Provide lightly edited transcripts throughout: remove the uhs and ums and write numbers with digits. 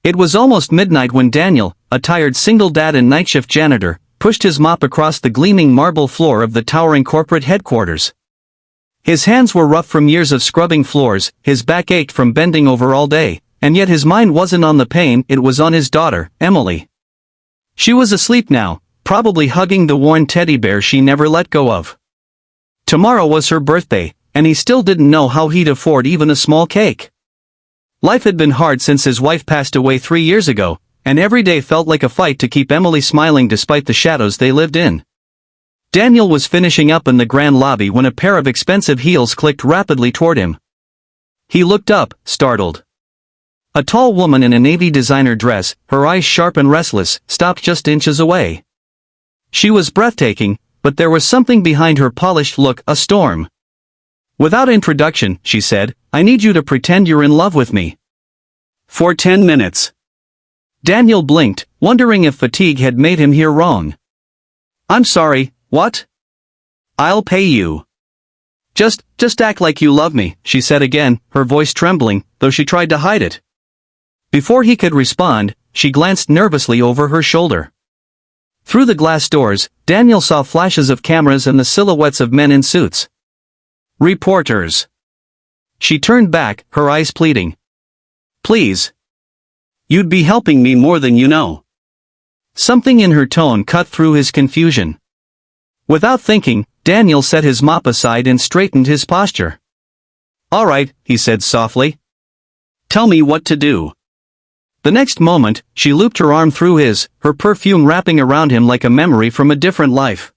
It was almost midnight when Daniel, a tired single dad and night shift janitor, pushed his mop across the gleaming marble floor of the towering corporate headquarters. His hands were rough from years of scrubbing floors, his back ached from bending over all day, and yet his mind wasn't on the pain, it was on his daughter, Emily. She was asleep now, probably hugging the worn teddy bear she never let go of. Tomorrow was her birthday, and he still didn't know how he'd afford even a small cake. Life had been hard since his wife passed away 3 years ago, and every day felt like a fight to keep Emily smiling despite the shadows they lived in. Daniel was finishing up in the grand lobby when a pair of expensive heels clicked rapidly toward him. He looked up, startled. A tall woman in a navy designer dress, her eyes sharp and restless, stopped just inches away. She was breathtaking, but there was something behind her polished look, a storm. Without introduction, she said, "I need you to pretend you're in love with me. For 10 minutes. Daniel blinked, wondering if fatigue had made him hear wrong. "I'm sorry, what?" "I'll pay you." Just act like you love me," she said again, her voice trembling, though she tried to hide it. Before he could respond, she glanced nervously over her shoulder. Through the glass doors, Daniel saw flashes of cameras and the silhouettes of men in suits. Reporters. She turned back, her eyes pleading. "Please. You'd be helping me more than you know." Something in her tone cut through his confusion. Without thinking, Daniel set his mop aside and straightened his posture. "All right," he said softly. "Tell me what to do." The next moment, she looped her arm through his, her perfume wrapping around him like a memory from a different life.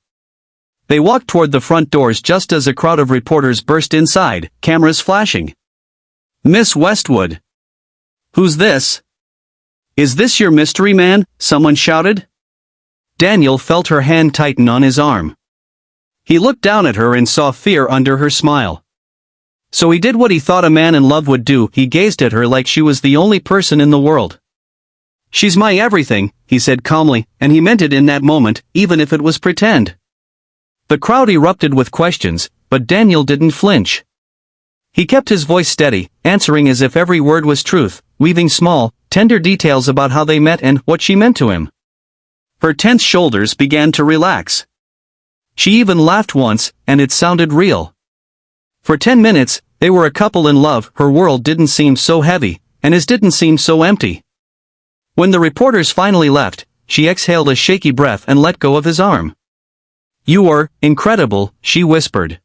They walked toward the front doors just as a crowd of reporters burst inside, cameras flashing. "Miss Westwood." "Who's this?" "Is this your mystery man?" someone shouted. Daniel felt her hand tighten on his arm. He looked down at her and saw fear under her smile. So he did what he thought a man in love would do, he gazed at her like she was the only person in the world. "She's my everything," he said calmly, and he meant it in that moment, even if it was pretend. The crowd erupted with questions, but Daniel didn't flinch. He kept his voice steady, answering as if every word was truth, weaving small, tender details about how they met and what she meant to him. Her tense shoulders began to relax. She even laughed once, and it sounded real. For 10 minutes, they were a couple in love, her world didn't seem so heavy, and his didn't seem so empty. When the reporters finally left, she exhaled a shaky breath and let go of his arm. "You were incredible," she whispered.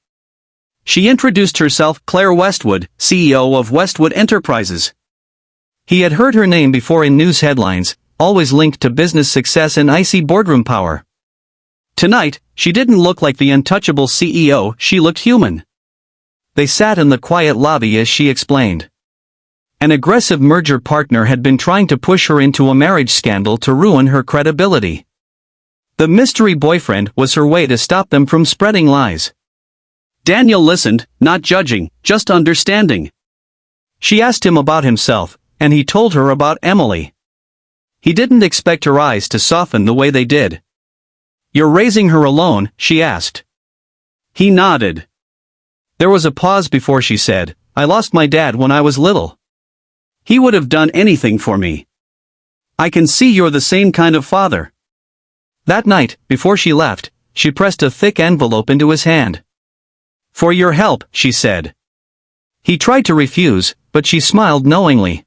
She introduced herself, Claire Westwood, CEO of Westwood Enterprises. He had heard her name before in news headlines, always linked to business success and icy boardroom power. Tonight, she didn't look like the untouchable CEO, she looked human. They sat in the quiet lobby as she explained. An aggressive merger partner had been trying to push her into a marriage scandal to ruin her credibility. The mystery boyfriend was her way to stop them from spreading lies. Daniel listened, not judging, just understanding. She asked him about himself, and he told her about Emily. He didn't expect her eyes to soften the way they did. "You're raising her alone?" she asked. He nodded. There was a pause before she said, "I lost my dad when I was little. He would have done anything for me. I can see you're the same kind of father." That night, before she left, she pressed a thick envelope into his hand. "For your help," she said. He tried to refuse, but she smiled knowingly.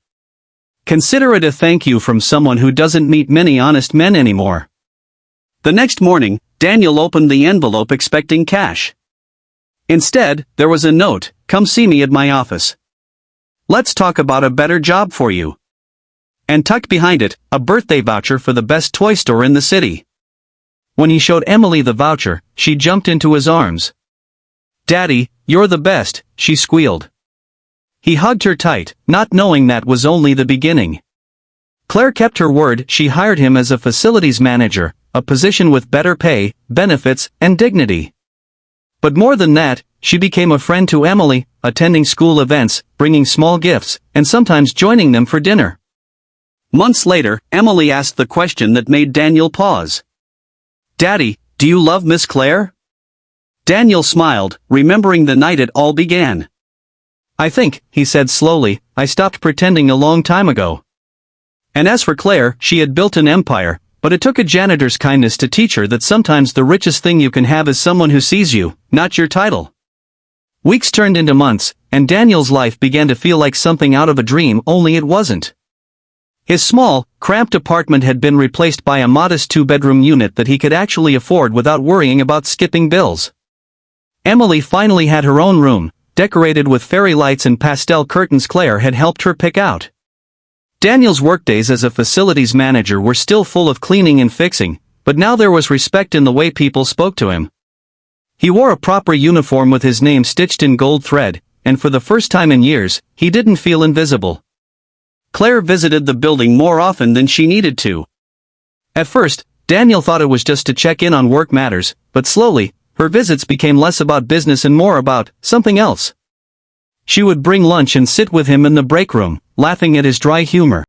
"Consider it a thank you from someone who doesn't meet many honest men anymore." The next morning, Daniel opened the envelope expecting cash. Instead, there was a note, "Come see me at my office. Let's talk about a better job for you." And tucked behind it, a birthday voucher for the best toy store in the city. When he showed Emily the voucher, she jumped into his arms. "Daddy, you're the best," she squealed. He hugged her tight, not knowing that was only the beginning. Claire kept her word, she hired him as a facilities manager, a position with better pay, benefits, and dignity. But more than that, she became a friend to Emily, attending school events, bringing small gifts, and sometimes joining them for dinner. Months later, Emily asked the question that made Daniel pause. "Daddy, do you love Miss Claire?" Daniel smiled, remembering the night it all began. "I think," he said slowly, "I stopped pretending a long time ago." And as for Claire, she had built an empire, but it took a janitor's kindness to teach her that sometimes the richest thing you can have is someone who sees you, not your title. Weeks turned into months, and Daniel's life began to feel like something out of a dream, only it wasn't. His small, cramped apartment had been replaced by a modest two-bedroom unit that he could actually afford without worrying about skipping bills. Emily finally had her own room, decorated with fairy lights and pastel curtains Claire had helped her pick out. Daniel's workdays as a facilities manager were still full of cleaning and fixing, but now there was respect in the way people spoke to him. He wore a proper uniform with his name stitched in gold thread, and for the first time in years, he didn't feel invisible. Claire visited the building more often than she needed to. At first, Daniel thought it was just to check in on work matters, but slowly, her visits became less about business and more about something else. She would bring lunch and sit with him in the break room, laughing at his dry humor.